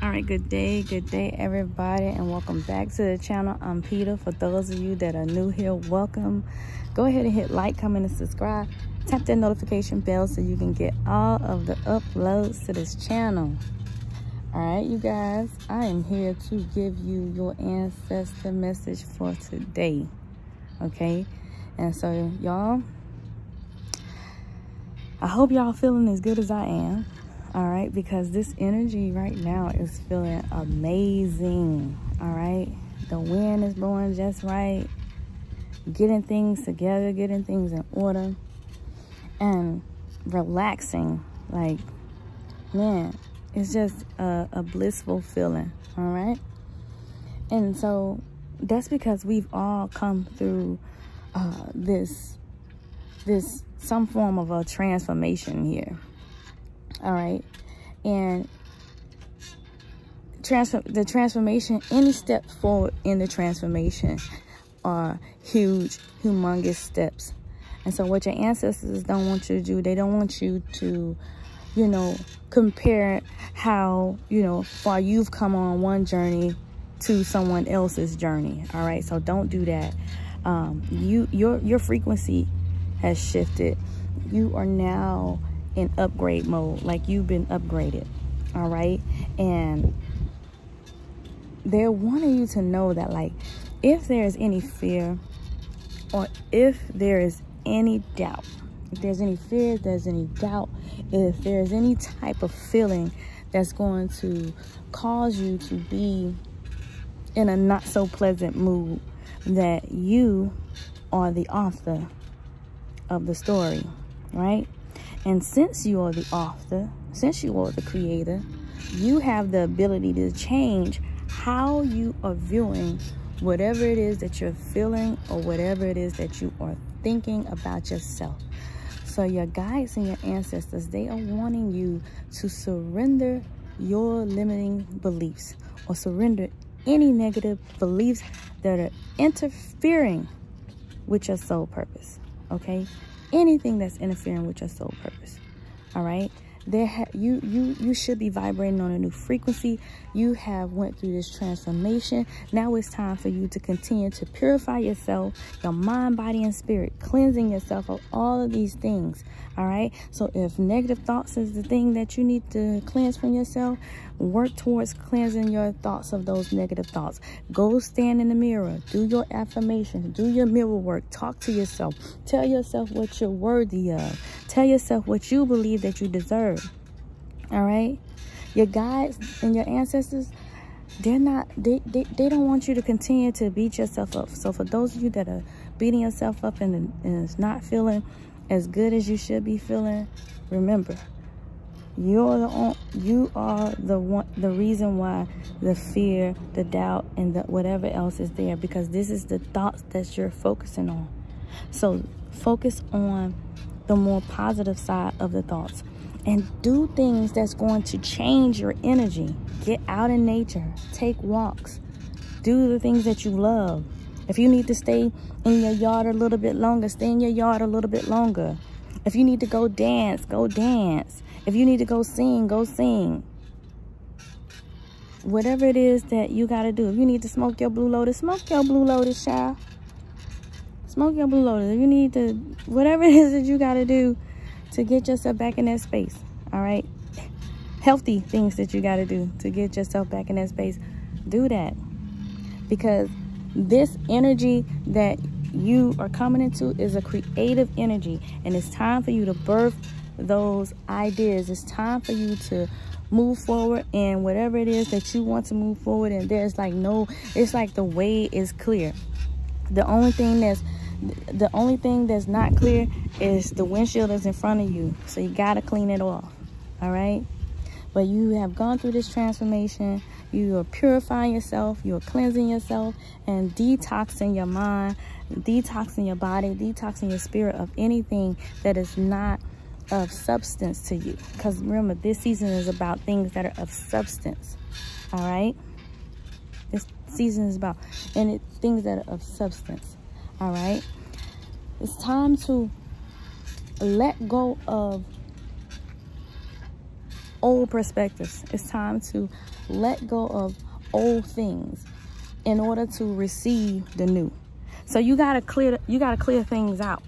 All right, good day everybody, and welcome back to the channel. I'm Peter. For those of you that are new here, welcome. Go ahead and hit like, comment, and subscribe. Tap that notification bell so you can get all of the uploads to this channel. All right, you guys, I am here to give you your ancestor message for today. Okay, and so y'all, I hope y'all feeling as good as I am. All right, because this energy right now is feeling amazing. All right, the wind is blowing just right, getting things together, getting things in order, and relaxing. Like, man, it's just a blissful feeling. All right, and so that's because we've all come through this some form of a transformation here. All right, and the transformation, any step forward in the transformation are huge, humongous steps. And so what your ancestors don't want you to do, they don't want you to, you know, compare how, you know, far you've come on one journey to someone else's journey. All right, so don't do that. Your frequency has shifted. You are now in upgrade mode, like you've been upgraded. All right, and they're wanting you to know that, like, if there's any fear, or if there is any doubt, if there's any fear, if there's any doubt, if there's any type of feeling that's going to cause you to be in a not so pleasant mood, that you are the author of the story, right? And since you are the author, since you are the creator, you have the ability to change how you are viewing whatever it is that you're feeling, or whatever it is that you are thinking about yourself. So your guides and your ancestors, they are wanting you to surrender your limiting beliefs, or surrender any negative beliefs that are interfering with your soul purpose. Okay, anything that's interfering with your soul purpose. All right, you should be vibrating on a new frequency. You have went through this transformation. Now it's time for you to continue to purify yourself, your mind, body, and spirit, cleansing yourself of all of these things. All right, so if negative thoughts is the thing that you need to cleanse from yourself, work towards cleansing your thoughts of those negative thoughts. Go stand in the mirror, do your affirmations, do your mirror work, talk to yourself, tell yourself what you're worthy of, tell yourself what you believe that you deserve. All right, your guides and your ancestors, they don't want you to continue to beat yourself up. So for those of you that are beating yourself up and it's not feeling as good as you should be feeling, remember, you are the reason why the fear, the doubt, and the whatever else is there, because this is the thoughts that you're focusing on. So focus on the more positive side of the thoughts, and do things that's going to change your energy. Get out in nature, take walks, do the things that you love. If you need to stay in your yard a little bit longer, stay in your yard a little bit longer. If you need to go dance, go dance. If you need to go sing, go sing. Whatever it is that you got to do. If you need to smoke your Blue Lotus, smoke your Blue Lotus, child. Smoke your Blue Lotus. If you need to, whatever it is that you got to do to get yourself back in that space. All right? Healthy things that you got to do to get yourself back in that space. Do that. Because this energy that you are coming into is a creative energy, and it's time for you to birth those ideas. It's time for you to move forward in whatever it is that you want to move forward. And there's like it's like the way is clear. The only thing that's not clear is the windshield that's in front of you, so you got to clean it off. All right, but you have gone through this transformation. You are purifying yourself, you are cleansing yourself, and detoxing your mind, detoxing your body, detoxing your spirit of anything that is not of substance to you. Because remember, this season is about things that are of substance. All right, this season is about things that are of substance. All right, it's time to let go of old perspectives. It's time to let go of old things in order to receive the new. So you gotta clear things out.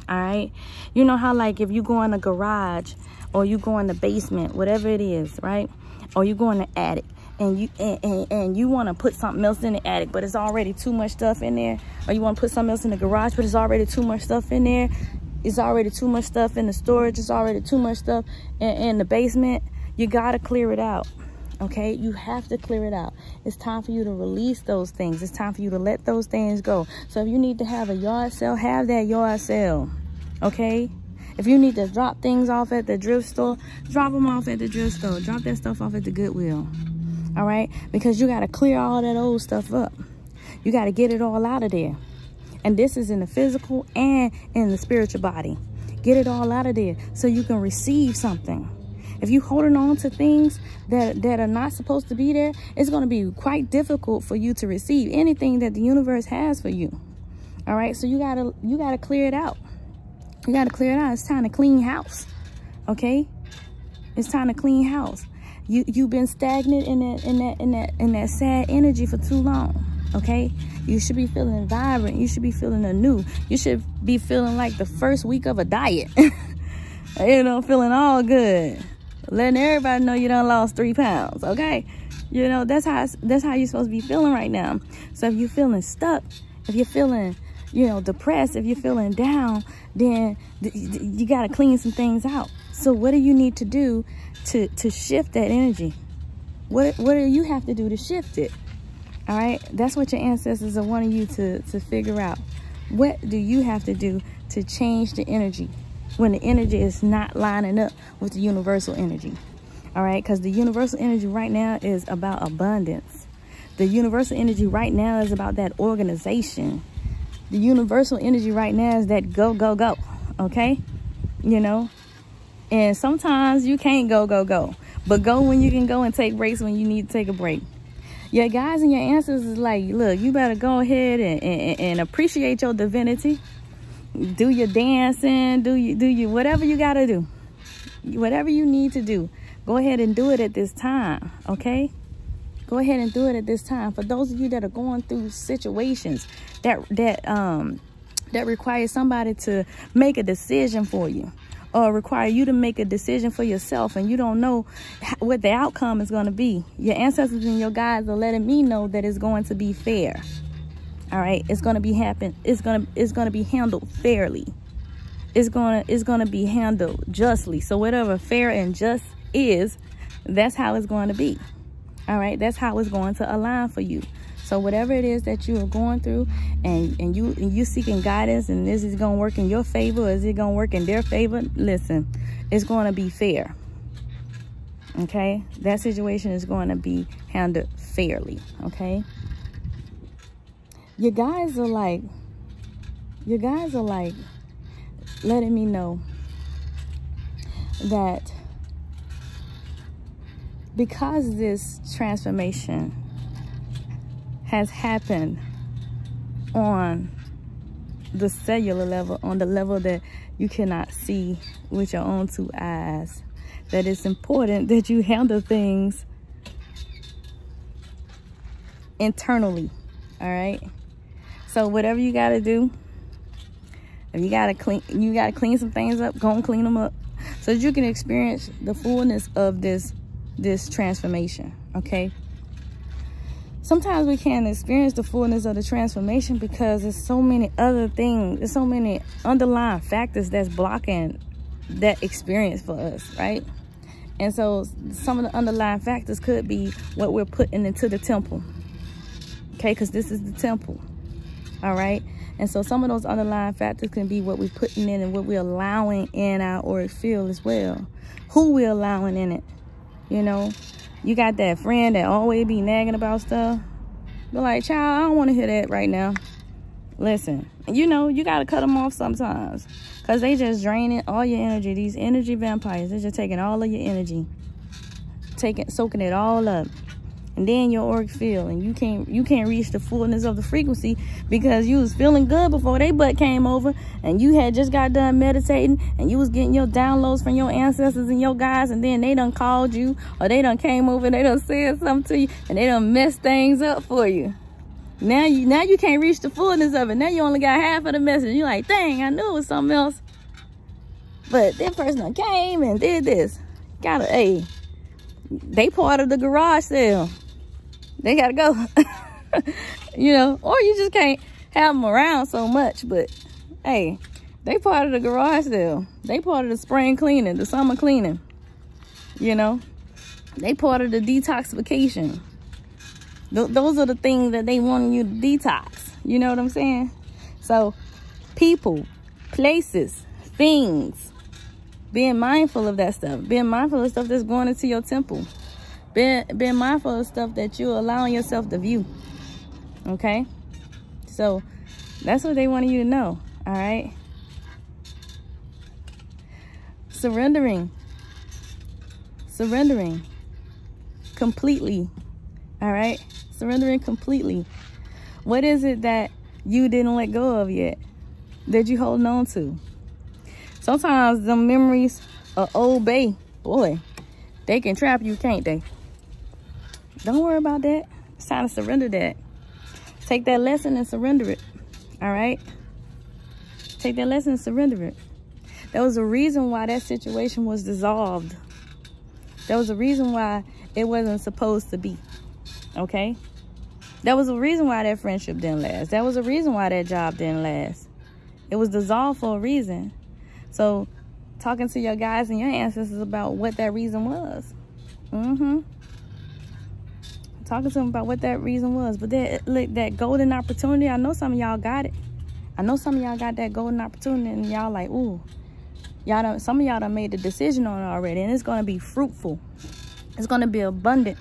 All right, you know how, like, if you go in the garage or you go in the basement, whatever it is, right, or you go in the attic, and you want to put something else in the attic, but it's already too much stuff in there, or you want to put something else in the garage, but it's already too much stuff in there. It's already too much stuff in the storage. It's already too much stuff in the basement. You gotta clear it out. Okay, you have to clear it out. It's time for you to release those things. It's time for you to let those things go. So if you need to have a yard sale, have that yard sale. Okay, if you need to drop things off at the thrift store, drop them off at the thrift store. Drop that stuff off at the Goodwill. All right, because you got to clear all that old stuff up. You got to get it all out of there. And this is in the physical and in the spiritual body. Get it all out of there so you can receive something. If you're holding on to things that are not supposed to be there, it's going to be quite difficult for you to receive anything that the universe has for you. All right, so you gotta clear it out. You gotta clear it out. It's time to clean house. Okay, it's time to clean house. You've been stagnant in that sad energy for too long. Okay, you should be feeling vibrant. You should be feeling anew. You should be feeling like the first week of a diet. You know, feeling all good, letting everybody know you done lost 3 pounds. Okay, you know, that's how you're supposed to be feeling right now. So if you're feeling stuck, if you're feeling, you know, depressed, if you're feeling down, then you got to clean some things out. So what do you need to do to shift that energy? What do you have to do to shift it? All right, that's what your ancestors are wanting you to figure out. What do you have to do to change the energy when the energy is not lining up with the universal energy? All right, because the universal energy right now is about abundance. The universal energy right now is about that organization. The universal energy right now is that go, go, go. Okay, you know, and sometimes you can't go, go, go, but go when you can go, and take breaks when you need to take a break. Your guys and your ancestors is like, look, you better go ahead and appreciate your divinity. Do your dancing, do you whatever you gotta do, whatever you need to do. Go ahead and do it at this time. Okay, go ahead and do it at this time. For those of you that are going through situations that require somebody to make a decision for you, or require you to make a decision for yourself, and you don't know what the outcome is going to be, your ancestors and your guides are letting me know that it's going to be fair. All right, it's going to be it's going to be handled fairly. It's going to be handled justly. So whatever fair and just is, that's how it's going to be. All right, that's how it's going to align for you. So whatever it is that you are going through, and you seeking guidance, and is it going to work in your favor, or is it going to work in their favor? Listen, it's going to be fair. Okay, that situation is going to be handled fairly. Okay, your guys are like letting me know that because this transformation has happened on the cellular level, on the level that you cannot see with your own 2 eyes, that it's important that you handle things internally. All right, so whatever you got to do, if you got to clean some things up, go and clean them up, so that you can experience the fullness of this transformation. Okay, sometimes we can't experience the fullness of the transformation because there's so many other things, there's so many underlying factors that's blocking that experience for us, right? And so some of the underlying factors could be what we're putting into the temple. Okay, because this is the temple. All right, and so some of those underlying factors can be what we're putting in and what we're allowing in our auric field as well. Who we're allowing in it. You know, you got that friend that always be nagging about stuff. Be like, child, I don't want to hear that right now. Listen, you know, you got to cut them off sometimes, because they just draining all your energy. These energy vampires, they're just taking all of your energy, soaking it all up. and then your organs fail, and you can't reach the fullness of the frequency because you was feeling good before they butt came over, and you had just got done meditating, and you was getting your downloads from your ancestors and your guides, and then they done called you, or they done came over and they done said something to you, and they done messed things up for you. Now you can't reach the fullness of it. Now you only got half of the message. You're like, dang, I knew it was something else. But that person done came and did this. They part of the garage sale. They gotta go. You know, or you just can't have them around so much. But hey, they part of the garage sale. They part of the spring cleaning, the summer cleaning. You know, they part of the detoxification. Those are the things that they want you to detox. You know what I'm saying? So, people, places, things, being mindful of that stuff. Being mindful of stuff that's going into your temple. Being mindful of stuff that you're allowing yourself to view. Okay? So, that's what they wanted you to know. All right? Surrendering. Surrendering. Completely. All right? Surrendering completely. What is it that you didn't let go of yet that you holding on to? Sometimes the memories of Old Bay, boy, they can trap you, can't they? Don't worry about that. It's time to surrender that. Take that lesson and surrender it. All right? Take that lesson and surrender it. There was a reason why that situation was dissolved. There was a reason why it wasn't supposed to be. Okay? There was a reason why that friendship didn't last. There was a reason why that job didn't last. It was dissolved for a reason. So, talking to your guides and your ancestors about what that reason was. Talking to them about what that reason was. But that golden opportunity, I know some of y'all got it. I know some of y'all got that golden opportunity and y'all like, ooh. Some of y'all done made the decision on it already. And it's going to be fruitful. It's going to be abundant.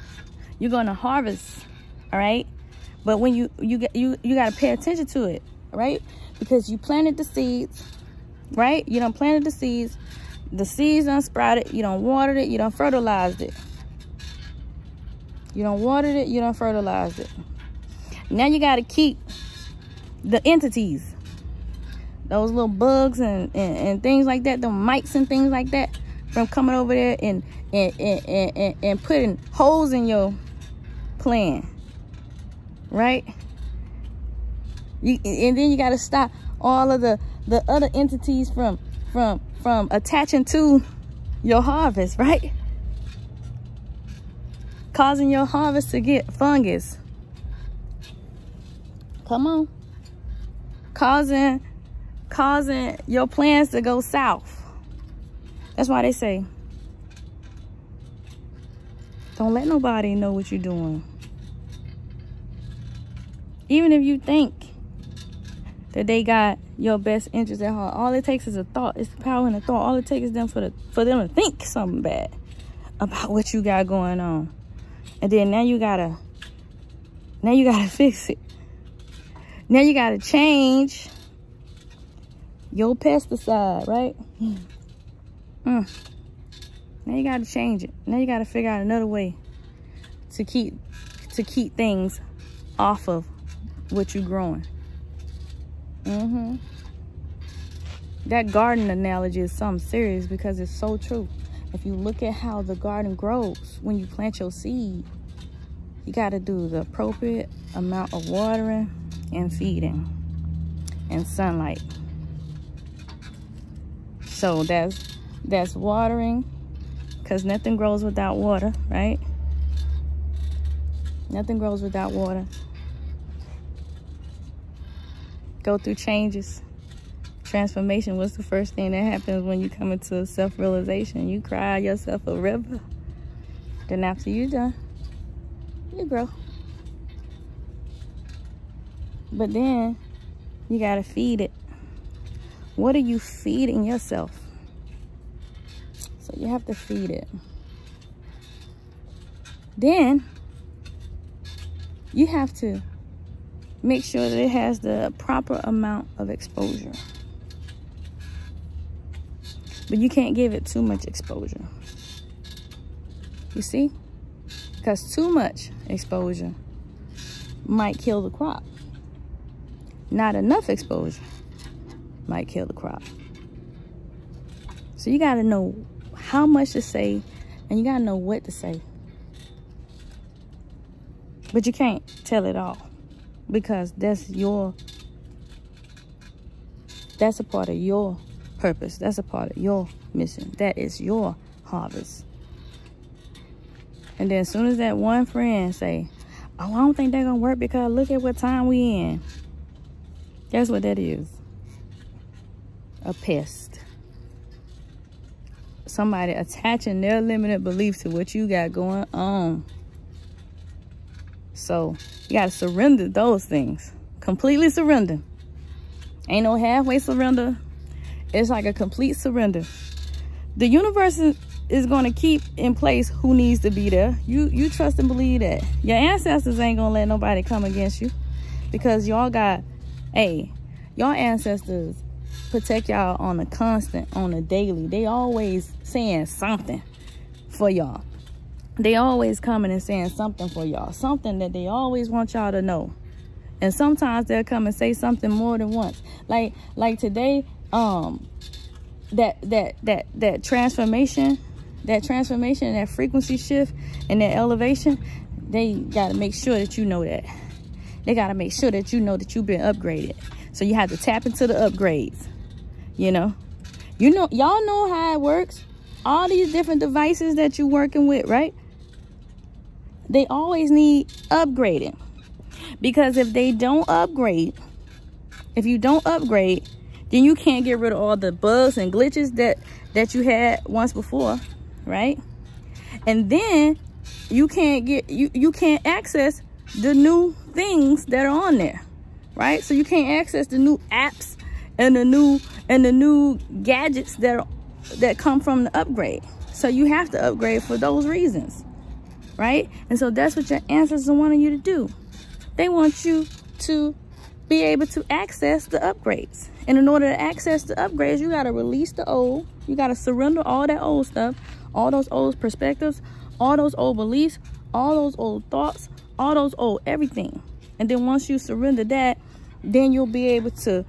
You're going to harvest. All right? But when you got to pay attention to it. Right? Because you planted the seeds. Right? You done planted the seeds. The seeds done sprouted. You done watered it. You done fertilized it. You done watered it. You done fertilized it. Now you got to keep the entities. Those little bugs and things like that. The mites and things like that. From coming over there and putting holes in your plan. Right? And then you got to stop all of the other entities from attaching to your harvest, right? Causing your harvest to get fungus. Come on. Causing your plans to go south. That's why they say, don't let nobody know what you're doing. Even if you think that they got your best interest at heart, all it takes is a thought. It's the power in a thought. All it takes is for them to think something bad about what you got going on. And then now you gotta fix it. Now you gotta change your pesticide, right? Now you gotta change it. Now you gotta figure out another way to keep things off of what you're growing. That garden analogy is something serious because it's so true. If you look at how the garden grows when you plant your seed, you got to do the appropriate amount of watering and feeding and sunlight. So that's watering, because nothing grows without water, right? Nothing grows without water. Go through changes. Transformation. What's the first thing that happens when you come into self-realization? You cry yourself a river. Then after you're done, you grow. But then you gotta feed it. What are you feeding yourself? So you have to feed it. Then you have to make sure that it has the proper amount of exposure. But you can't give it too much exposure. You see? because too much exposure might kill the crop. Not enough exposure might kill the crop. So you got to know how much to say, and you got to know what to say. But you can't tell it all, because that's a part of your purpose. That's a part of your mission. That is your harvest. And then as soon as that one friend say, oh, I don't think they're going to work because look at what time we in. Guess what that is? A pest. Somebody attaching their limited belief to what you got going on. So you got to surrender those things. Completely surrender. Ain't no halfway surrender. It's like a complete surrender. The universe is going to keep in place who needs to be there. You trust and believe that. Your ancestors ain't going to let nobody come against you, because y'all got, hey, y'all ancestors protect y'all on a constant, on a daily. They always saying something for y'all. They always coming and saying something for y'all. Something that they always want y'all to know. And sometimes they'll come and say something more than once. Like today, that transformation, that frequency shift and that elevation, they got to make sure that you know that. They got to make sure that you know that you've been upgraded. So you have to tap into the upgrades. Y'all know how it works. All these different devices that you're working with, right? They always need upgrading. Because if they don't upgrade, if you don't upgrade, then you can't get rid of all the bugs and glitches that you had once before, right? And then you can't access the new things that are on there, right? So you can't access the new apps and the new gadgets that come from the upgrade. So you have to upgrade for those reasons, right? And so that's what your ancestors are wanting you to do. They want you to be able to access the upgrades. And in order to access the upgrades, you got to release the old. You got to surrender all that old stuff, all those old perspectives, all those old beliefs, all those old thoughts, all those old everything. And then once you surrender that, then you'll be able to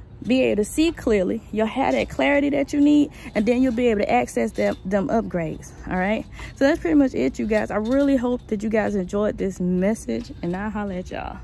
see clearly. You'll have that clarity that you need, and then you'll be able to access them upgrades. All right, so that's pretty much it, you guys. I really hope that you guys enjoyed this message, and I'll holler at y'all.